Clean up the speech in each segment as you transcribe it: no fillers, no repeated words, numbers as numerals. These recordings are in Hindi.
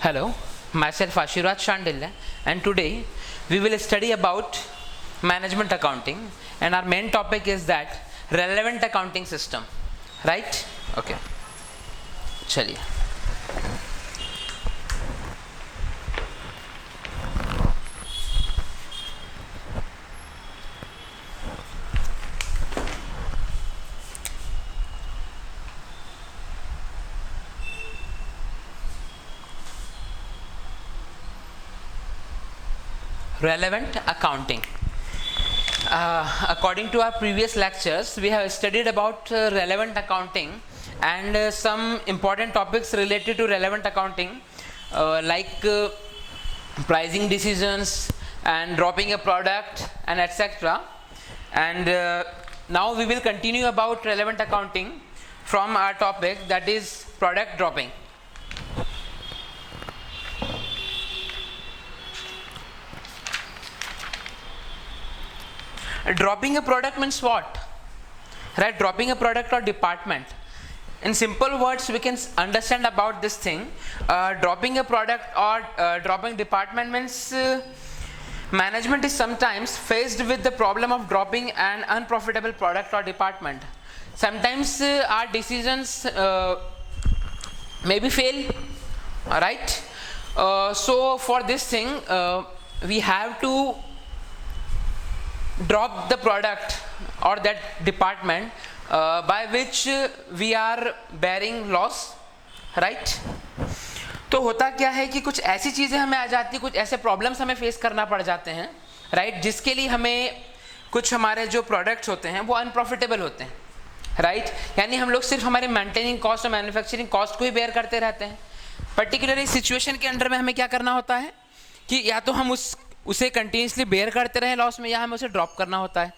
Hello, myself Ashiraj Shandilya, and today we will study about management accounting, and our main topic is that relevant accounting system, right? Okay, चलिए. Relevant accounting. According to our previous lectures, we have studied about relevant accounting and some important topics related to relevant accounting, like pricing decisions and dropping a product and etc. And now we will continue about relevant accounting from our topic, that is product dropping. Dropping a product means what? Right? Dropping a product or department. In simple words, we can understand about this thing. Dropping a product or dropping department means management is sometimes faced with the problem of dropping an unprofitable product or department. Sometimes our decisions maybe fail. Right? So for this thing, we have to drop the product or that department by which we are bearing loss, right? तो होता क्या है कि कुछ ऐसी चीज़ें हमें आ जाती, कुछ ऐसे प्रॉब्लम्स हमें फेस करना पड़ जाते हैं, राइट? जिसके लिए हमें कुछ हमारे जो प्रोडक्ट्स होते हैं वो अनप्रॉफिटेबल होते हैं, राइट? यानी हम लोग सिर्फ हमारे मेंटेनिंग कॉस्ट और मैन्युफैक्चरिंग कॉस्ट को ही बेयर करते रहते हैं. पर्टिकुलरली सिचुएशन के अंडर में हमें क्या करना होता है कि या तो हम उसे कंटिन्यूसली बेयर करते रहे लॉस में, या हमें उसे ड्रॉप करना होता है,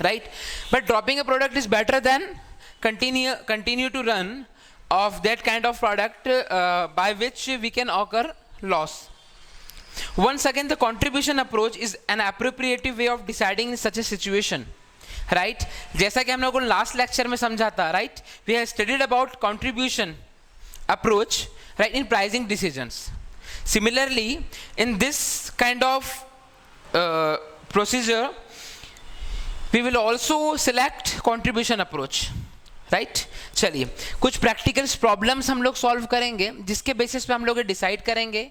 right? But dropping a product is better than continue to run of that kind of product by which we can occur loss. Once again, the contribution approach is an appropriate way of deciding in such a situation, right? जैसा कि हम लोगों ने लास्ट लेक्चर में समझा था, right? We have studied about contribution approach, right, in pricing decisions. Similarly, in this kind of procedure, we will also select contribution approach, right? चलिए कुछ प्रैक्टिकल प्रॉब्लम्स हम लोग सॉल्व करेंगे, जिसके बेसिस पे हम लोग डिसाइड करेंगे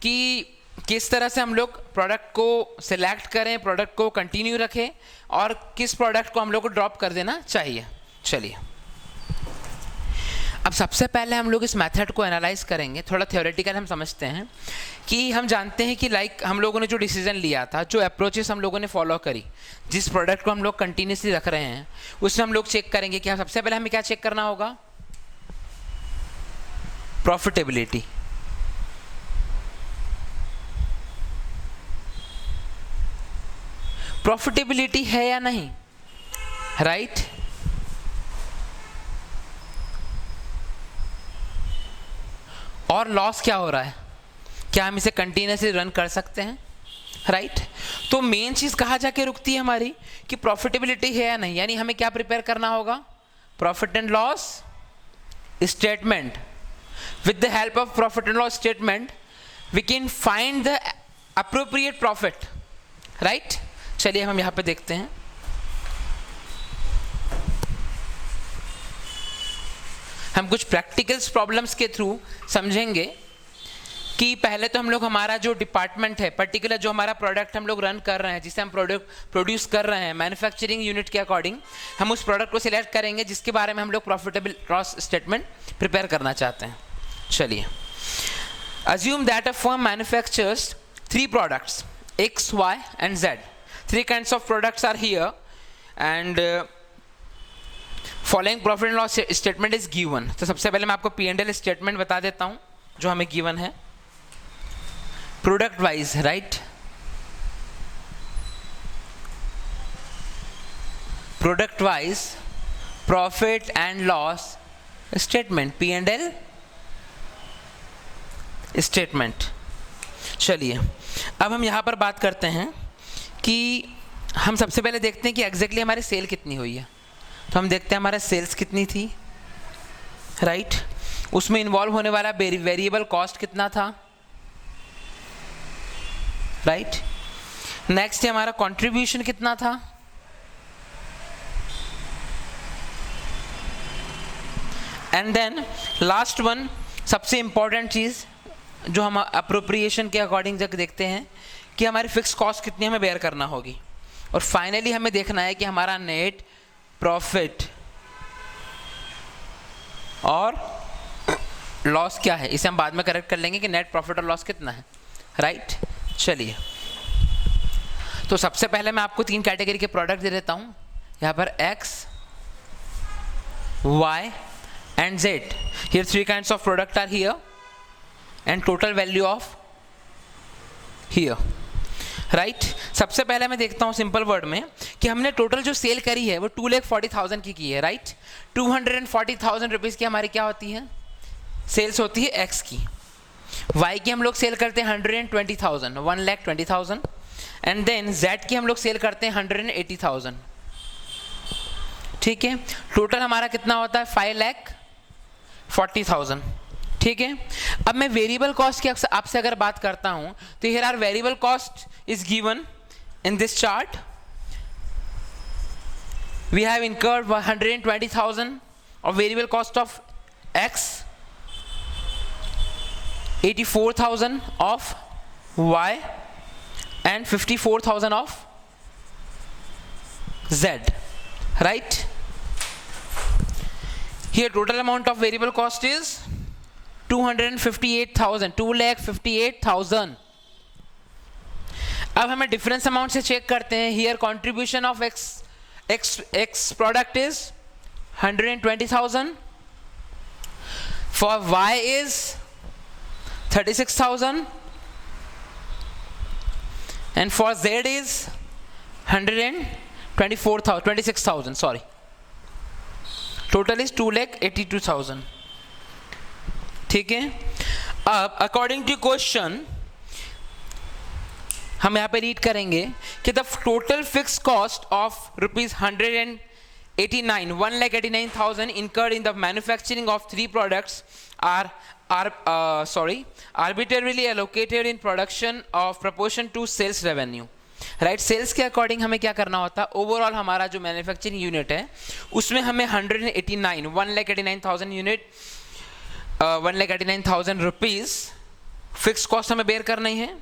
कि किस तरह से हम लोग प्रोडक्ट को सिलेक्ट करें, प्रोडक्ट को कंटिन्यू रखें और किस प्रोडक्ट को हम लोग को ड्रॉप कर देना चाहिए. चलिए अब सबसे पहले हम लोग इस मेथड को एनालाइज करेंगे. थोड़ा थ्योरेटिकल हम समझते हैं कि हम जानते हैं कि लाइक हम लोगों ने जो डिसीजन लिया था, जो अप्रोचेस हम लोगों ने फॉलो करी, जिस प्रोडक्ट को हम लोग कंटिन्यूसली रख रहे हैं, उसमें हम लोग चेक करेंगे कि सबसे पहले हमें क्या चेक करना होगा? प्रॉफिटेबिलिटी. प्रॉफिटेबिलिटी है या नहीं, राइट? और लॉस क्या हो रहा है, क्या हम इसे कंटिन्यूसली रन कर सकते हैं, राइट? तो मेन चीज कहाँ जाके रुकती है हमारी कि प्रॉफिटेबिलिटी है या नहीं. यानी हमें क्या प्रिपेयर करना होगा? Profit and loss statement. With the help of profit and loss statement we can find the appropriate profit, right? चलिए हम यहाँ पे देखते हैं. हम कुछ प्रैक्टिकल्स प्रॉब्लम्स के थ्रू समझेंगे कि पहले तो हम लोग हमारा जो डिपार्टमेंट है, पर्टिकुलर जो हमारा प्रोडक्ट हम लोग रन कर रहे हैं, जिसे हम प्रोड्यूस कर रहे हैं मैन्युफैक्चरिंग यूनिट के अकॉर्डिंग, हम उस प्रोडक्ट को सिलेक्ट करेंगे जिसके बारे में हम लोग प्रॉफिटेबल लॉस स्टेटमेंट प्रिपेयर करना चाहते हैं. चलिए assume that a firm manufactures 3 products X, Y and Z. 3 kinds of products are here and following profit and loss statement is given. तो सबसे पहले मैं आपको P&L स्टेटमेंट बता देता हूं जो हमें गिवन है product wise, right? Product wise profit and loss statement, P&L statement. चलिए अब हम यहां पर बात करते हैं कि हम सबसे पहले देखते हैं कि एग्जैक्टली हमारी सेल कितनी हुई है. तो हम देखते हैं हमारा सेल्स कितनी थी, राइट? उसमें इन्वॉल्व होने वाला वेरिएबल कॉस्ट कितना था, राइट। नेक्स्ट है हमारा कंट्रीब्यूशन कितना था, एंड देन लास्ट वन सबसे इंपॉर्टेंट चीज जो हम अप्रोप्रिएशन के अकॉर्डिंग जब देखते हैं कि हमारी फिक्स कॉस्ट कितनी हमें बेयर करना होगी, और फाइनली हमें देखना है कि हमारा नेट प्रॉफिट और लॉस क्या है। इसे हम बाद में करेक्ट कर लेंगे कि नेट प्रॉफिट और लॉस कितना है, राइट। चलिए, तो सबसे पहले मैं आपको 3 कैटेगरी के प्रोडक्ट दे देता हूं यहाँ पर, X, Y and Z. Here 3 kinds of product are here and total value of here, right. सबसे पहले मैं देखता हूँ सिंपल वर्ड में कि हमने टोटल जो सेल करी है वो 2,40,000 की है, राइट। 240,000 रुपीज़ की हमारी क्या होती है, सेल्स होती है X की। Y की हम लोग सेल करते हैं 120,000, 1,20,000, एंड देन Z की हम लोग सेल करते हैं 180,000, ठीक है। टोटल हमारा कितना होता है 5,40,000, ठीक है। अब मैं वेरिएबल कॉस्ट की आपसे अगर बात करता हूं तो here are variable cost is given in this chart. We have incurred 120,000 of variable cost of X, 84,000 of Y, and 54,000 of Z, right. Here total amount of variable cost is 258,000, 2,58,000. अब हमें डिफरेंस अमाउंट से चेक करते हैं। Here contribution of X product is 120,000, for Y is 36,000, and for Z is 26,000, sorry. Total is 2,82,000, ठीक है। अब अकॉर्डिंग टू क्वेश्चन हम यहाँ पे रीड करेंगे कि the total fix cost of ₹189,000 incurred in the manufacturing of 3 products are arbitrarily allocated in production of proportion to sales revenue, right. Sales के अकॉर्डिंग हमें क्या करना होता है, ओवरऑल हमारा जो मैन्युफैक्चरिंग यूनिट है उसमें हमें 1,89,000 यूनिट 1,89,000 रुपीज़ फिक्स कॉस्ट हमें बेयर करनी है,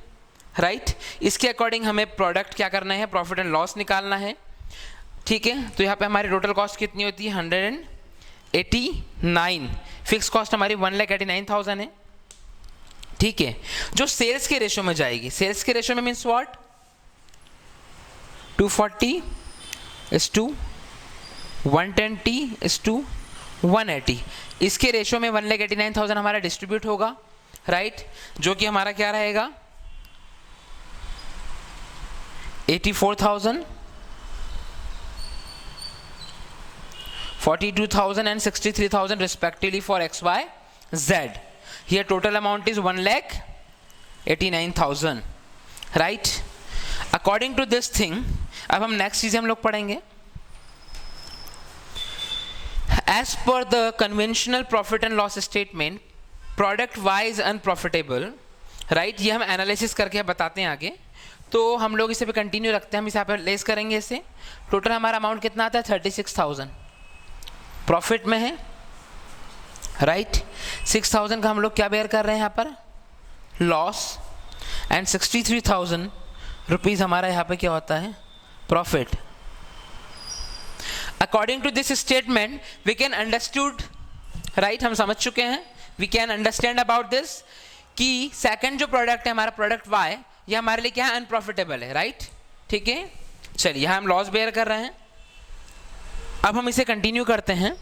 राइट। इसके अकॉर्डिंग हमें प्रोडक्ट क्या करना है, प्रॉफिट एंड लॉस निकालना है, ठीक है। तो यहाँ पे हमारी टोटल कॉस्ट कितनी होती है 189, फिक्स कॉस्ट हमारी 1,89,000 है, ठीक है। जो सेल्स के रेशो में जाएगी, सेल्स के रेशो में मीन्स व्हाट, 240:120:180, इसके रेशो में 1,89,000 हमारा डिस्ट्रीब्यूट होगा, राइट, जो कि हमारा क्या रहेगा 84,000, 42,000 and 63,000 respectively for X, Y, Z. Here total amount is 1,89,000, right. According to this thing, अब हम नेक्स्ट चीज़ हम लोग पढ़ेंगे। As per the conventional profit and loss statement, product Y is unprofitable, right. ये हम एनालिसिस करके बताते हैं आगे, तो हम लोग इसे पे कंटिन्यू रखते हैं, हम इसे यहाँ पर लेस करेंगे इसे। टोटल हमारा अमाउंट कितना आता है 36,000 प्रॉफिट में है, राइट। 6,000 का हम लोग क्या बेयर कर रहे हैं यहाँ पर, लॉस, एंड 63,000 रुपीज़ हमारा यहाँ पे क्या होता है, profit. According to this statement we can understood, right, हम समझ चुके हैं, we can understand about this कि सेकंड जो प्रोडक्ट है हमारा प्रोडक्ट वाई, ये हमारे लिए क्या है, अनप्रॉफिटेबल है, राइट, ठीक है। चलिए यहाँ हम लॉस बेयर कर रहे हैं। अब हम इसे कंटिन्यू करते हैं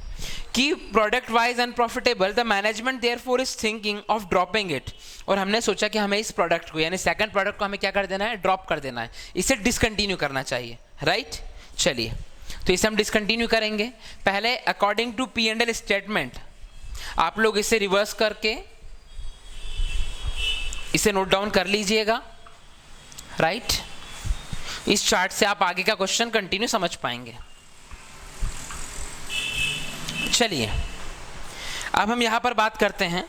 कि product wise unprofitable, the management therefore is thinking of dropping it, और हमने सोचा कि हमें इस प्रोडक्ट को यानी सेकंड प्रोडक्ट को हमें क्या कर देना है, ड्रॉप कर देना है, इसे डिसकंटिन्यू करना चाहिए, राइट। चलिए तो इसे हम डिसकंटिन्यू करेंगे। पहले अकॉर्डिंग टू P&L स्टेटमेंट आप लोग इसे रिवर्स करके इसे नोट डाउन कर लीजिएगा, राइट। इस चार्ट से आप आगे का क्वेश्चन कंटिन्यू समझ पाएंगे। चलिए अब हम यहाँ पर बात करते हैं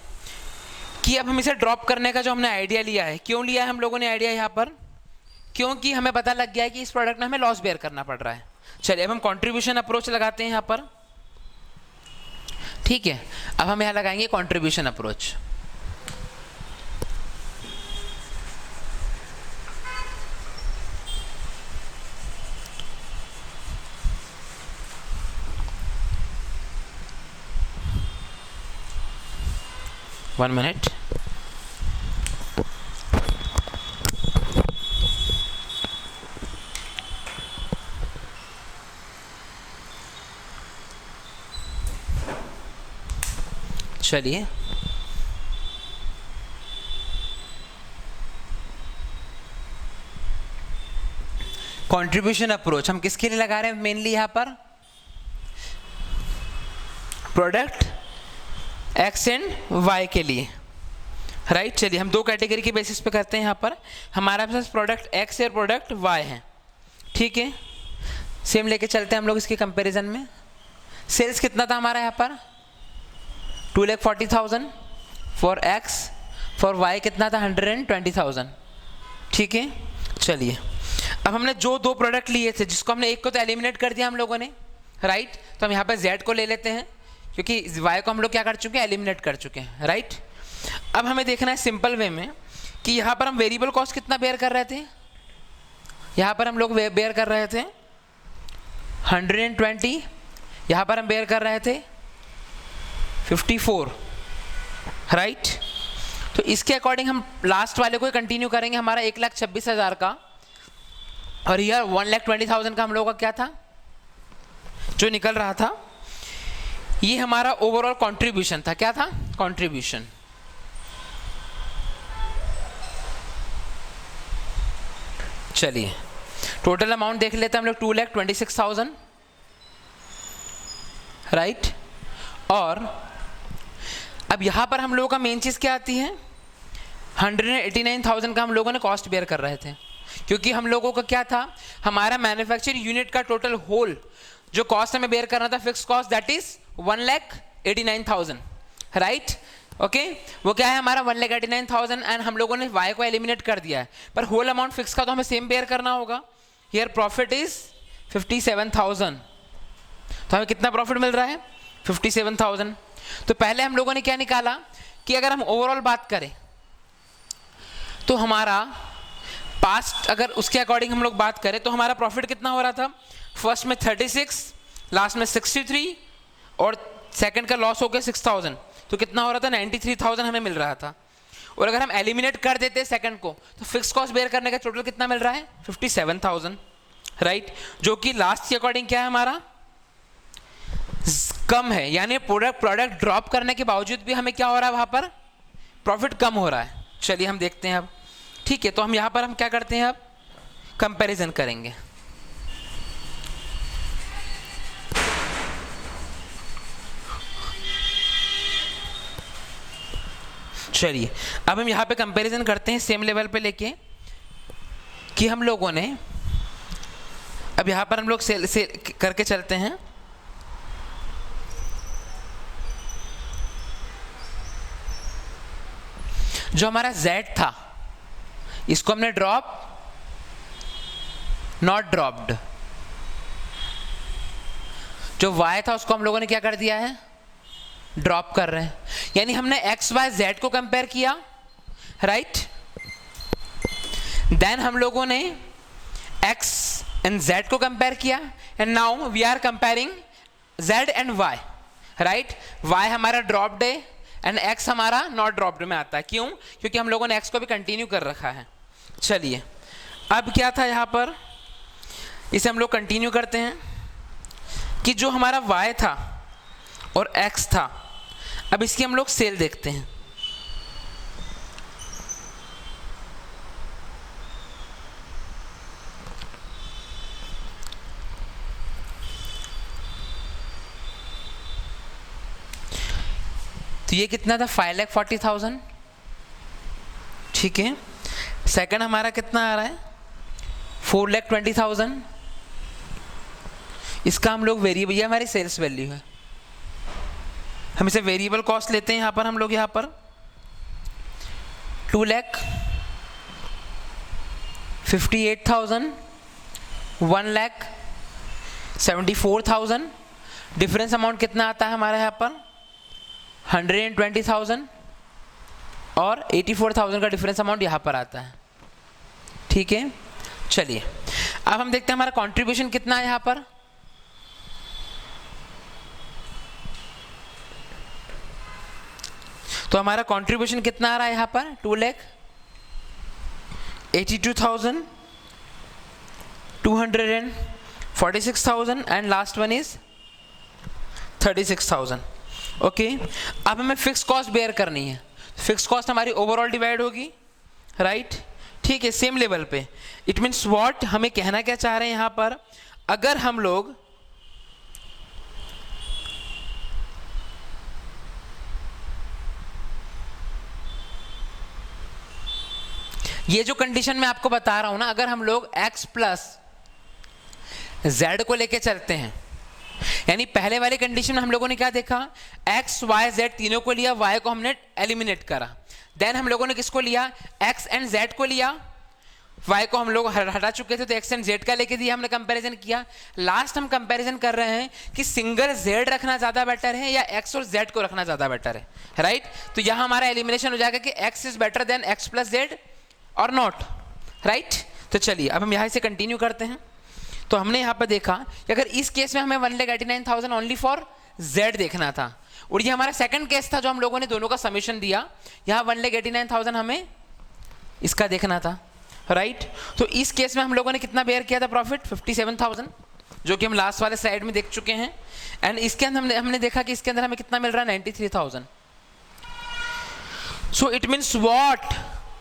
कि अब हम इसे ड्रॉप करने का जो हमने आइडिया लिया है, क्यों लिया है हम लोगों ने आइडिया यहाँ पर, क्योंकि हमें पता लग गया है कि इस प्रोडक्ट में हमें लॉस बेयर करना पड़ रहा है। चलिए अब हम कंट्रीब्यूशन अप्रोच लगाते हैं यहाँ पर, ठीक है। अब हम यहाँ लगाएंगे कंट्रीब्यूशन अप्रोच। One minute. चलिए कंट्रीब्यूशन अप्रोच हम किसके लिए लगा रहे हैं मेनली यहाँ पर, प्रोडक्ट एक्स एंड वाई के लिए, राइट। चलिए हम दो कैटेगरी के बेसिस पे करते हैं। यहाँ पर हमारे पास प्रोडक्ट एक्स और प्रोडक्ट वाई है, ठीक है। सेम लेके चलते हैं हम लोग इसके कंपैरिजन में। सेल्स कितना था हमारा यहाँ पर, 2,40,000 फॉर एक्स, फॉर वाई कितना था 120,000, ठीक है। चलिए अब हमने जो दो प्रोडक्ट लिए थे, जिसको हमने एक को तो एलिमिनेट कर दिया हम लोगों ने, राइट। तो हम यहाँ पर जेड को ले लेते हैं, क्योंकि वाई को हम लोग क्या कर चुके हैं, एलिमिनेट कर चुके हैं, राइट। अब हमें देखना है सिंपल वे में कि यहाँ पर हम वेरिएबल कॉस्ट कितना बेयर कर रहे थे, यहाँ पर हम लोग बेयर कर रहे थे 120, यहाँ पर हम बेयर कर रहे थे 54, राइट। तो इसके अकॉर्डिंग हम लास्ट वाले को कंटिन्यू करेंगे, हमारा 1,26,000 का, और यह 1,20,000 का हम लोगों का क्या था जो निकल रहा था, ये हमारा ओवरऑल कंट्रीब्यूशन था। क्या था, कंट्रीब्यूशन। चलिए टोटल अमाउंट देख लेते हैं हम लोग, 2,26,000, राइट। और अब यहां पर हम लोगों का मेन चीज क्या आती है, 189,000 का हम लोगों ने कॉस्ट बेयर कर रहे थे, क्योंकि हम लोगों का क्या था, हमारा मैन्युफैक्चरिंग यूनिट का टोटल होल जो कॉस्ट हमें बेयर करना था, fix cost, that is 1,89,000, right. Okay, वो क्या है हमारा 1,89,000, एंड हम लोगों ने वाई को एलिमिनेट कर दिया है, पर होल अमाउंट फिक्स का तो हमें सेम बेयर करना होगा। हियर प्रॉफिट इज 57,000, तो हमें कितना प्रॉफिट मिल रहा है, 57,000। तो पहले हम लोगों ने क्या निकाला कि अगर हम ओवरऑल बात करें तो हमारा पास्ट, अगर उसके अकॉर्डिंग हम लोग बात करें तो हमारा प्रॉफिट कितना हो रहा था, फर्स्ट में 36, लास्ट में 63, और सेकंड का लॉस हो गया 6,000, तो कितना हो रहा था 93,000 हमें मिल रहा था। और अगर हम एलिमिनेट कर देते सेकंड को तो फिक्स कॉस्ट बेयर करने का टोटल कितना मिल रहा है, 57,000, राइट। जो कि लास्ट के अकॉर्डिंग क्या है हमारा, कम है, यानी प्रोडक्ट ड्रॉप करने के बावजूद भी हमें क्या हो रहा है, वहां पर प्रॉफिट कम हो रहा है। चलिए हम देखते हैं अब, ठीक है। तो हम यहां पर हम क्या करते हैं, अब कंपैरिजन करेंगे। चलिए अब हम यहां पे कंपैरिजन करते हैं सेम लेवल पे लेके, कि हम लोगों ने, अब यहां पर हम लोग सेल करके चलते हैं। जो हमारा Z था इसको हमने ड्रॉप, नॉट ड्रॉप्ड। जो Y था उसको हम लोगों ने क्या कर दिया है, ड्रॉप कर रहे हैं, यानी हमने X Y Z को कंपेयर किया, राइट। देन हम लोगों ने X एंड Z को कंपेयर किया, and now we are comparing Z and Y, right. Y हमारा ड्रॉप्ड है एंड X हमारा नॉट ड्रॉप्ड में आता है। क्यों, क्योंकि हम लोगों ने X को भी कंटिन्यू कर रखा है। चलिए अब क्या था यहाँ पर, इसे हम लोग कंटिन्यू करते हैं कि जो हमारा Y था और X था, अब इसकी हम लोग सेल देखते हैं। तो ये कितना था, 5,40,000, ठीक है। सेकंड हमारा कितना आ रहा है, 4,20,000। इसका हम लोग वेरिएबल, ये हमारी सेल्स वैल्यू है, हम इसे वेरिएबल कॉस्ट लेते हैं यहाँ पर हम लोग, यहाँ पर 2,58,000, 1,74,000, डिफरेंस अमाउंट कितना आता है हमारा यहाँ पर 120,000 और 84,000 का डिफरेंस अमाउंट यहाँ पर आता है। ठीक है, चलिए अब हम देखते हैं हमारा कंट्रीब्यूशन कितना है यहाँ पर। तो हमारा कंट्रीब्यूशन कितना आ रहा है यहाँ पर 2,82,000, 246,000 and last one is 36,000। Okay, अब हमें फिक्स कॉस्ट बेयर करनी है। फिक्स कॉस्ट हमारी ओवरऑल डिवाइड होगी, राइट। ठीक है, सेम लेवल पे। इट मीन्स व्हाट, हमें कहना क्या चाह रहे हैं यहाँ पर, अगर हम लोग ये जो कंडीशन मैं आपको बता रहा हूं ना, अगर हम लोग x प्लस z को लेके चलते हैं, यानी पहले वाली कंडीशन में हम लोगों ने क्या देखा, x y z तीनों को लिया, y को हमने एलिमिनेट करा। देन हम लोगों ने किसको लिया, x एंड z को लिया, y को हम लोग हटा चुके थे तो x एंड z का लेके दिया, हमने कंपैरिजन किया। लास्ट हम कंपैरिजन कर रहे हैं कि सिंगल z रखना ज्यादा बेटर है या x और z को रखना ज्यादा बेटर है, राइट। तो यहां हमारा एलिमिनेशन हो जाएगा कि x is better then x plus z और नॉट, राइट। तो चलिए अब हम यहाँ से कंटिन्यू करते हैं। तो हमने यहाँ पर देखा कि अगर इस केस में हमें 1,89,000 ओनली फॉर z देखना था, और ये हमारा सेकंड केस था जो हम लोगों ने दोनों का समेशन दिया, यहाँ 1,89,000 हमें इसका देखना था, राइट। तो इस केस में हम लोगों ने कितना बेयर किया था प्रॉफिट, 57,000, जो कि हम लास्ट वाले स्लाइड में देख चुके हैं। एंड इसके अंदर हमने देखा कि इसके अंदर हमें कितना मिल रहा है, 93,000। सो इट मीन्स वॉट,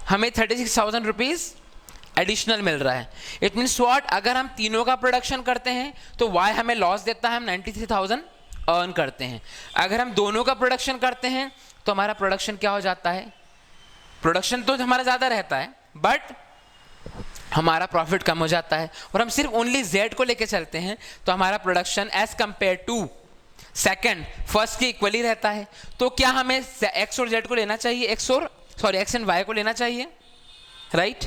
हमें 36,000 रुपीज एडिशनल मिल रहा है। इट मीन्स व्हाट, अगर हम तीनों का प्रोडक्शन करते हैं तो y हमें लॉस देता है, हम 93,000 अर्न करते हैं। अगर हम दोनों का प्रोडक्शन करते हैं तो हमारा प्रोडक्शन क्या हो जाता है, प्रोडक्शन तो हमारा ज़्यादा रहता है बट हमारा प्रॉफिट कम हो जाता है। और हम सिर्फ ओनली z को लेके चलते हैं तो हमारा production as compare to second first के इक्वली रहता है। तो क्या हमें x और z को लेना चाहिए, x एंड y को लेना चाहिए, राइट।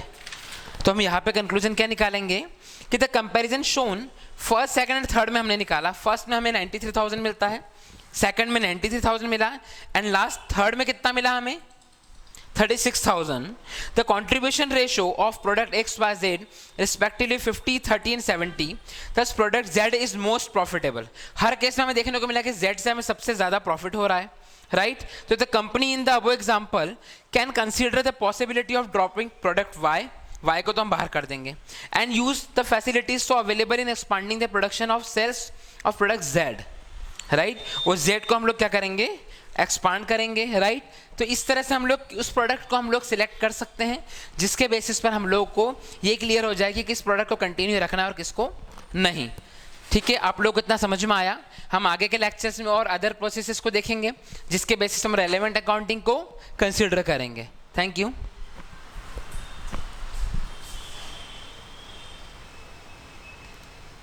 तो हम यहाँ पे कंक्लूजन क्या निकालेंगे कि the comparison shown first second and third में हमने निकाला, फर्स्ट में हमें 93,000 मिलता है, सेकंड में 93,000 मिला एंड लास्ट थर्ड में कितना मिला हमें 36,000। The contribution ratio of product x y z respectively 50, 30 and 70, दस product z is most profitable. Her case में हमें देखने को मिला कि z से हमें सबसे ज्यादा प्रॉफिट हो रहा है, राइट। तो the company in the above example can consider the possibility of dropping product y को तो हम बाहर कर देंगे, and use the facilities so available in expanding the production of sales of product z, right. वो z को हम लोग क्या करेंगे, एक्सपांड करेंगे, राइट। तो इस तरह से हम लोग उस प्रोडक्ट को हम लोग सिलेक्ट कर सकते हैं जिसके बेसिस पर हम लोग को ये क्लियर हो जाए कि किस प्रोडक्ट को कंटिन्यू रखना है और किसको नहीं। ठीक है, आप लोग को इतना समझ में आया। हम आगे के लेक्चर्स में और अदर प्रोसेसेस को देखेंगे जिसके बेसिस हम रेलेवेंट अकाउंटिंग को कंसीडर करेंगे। Thank you.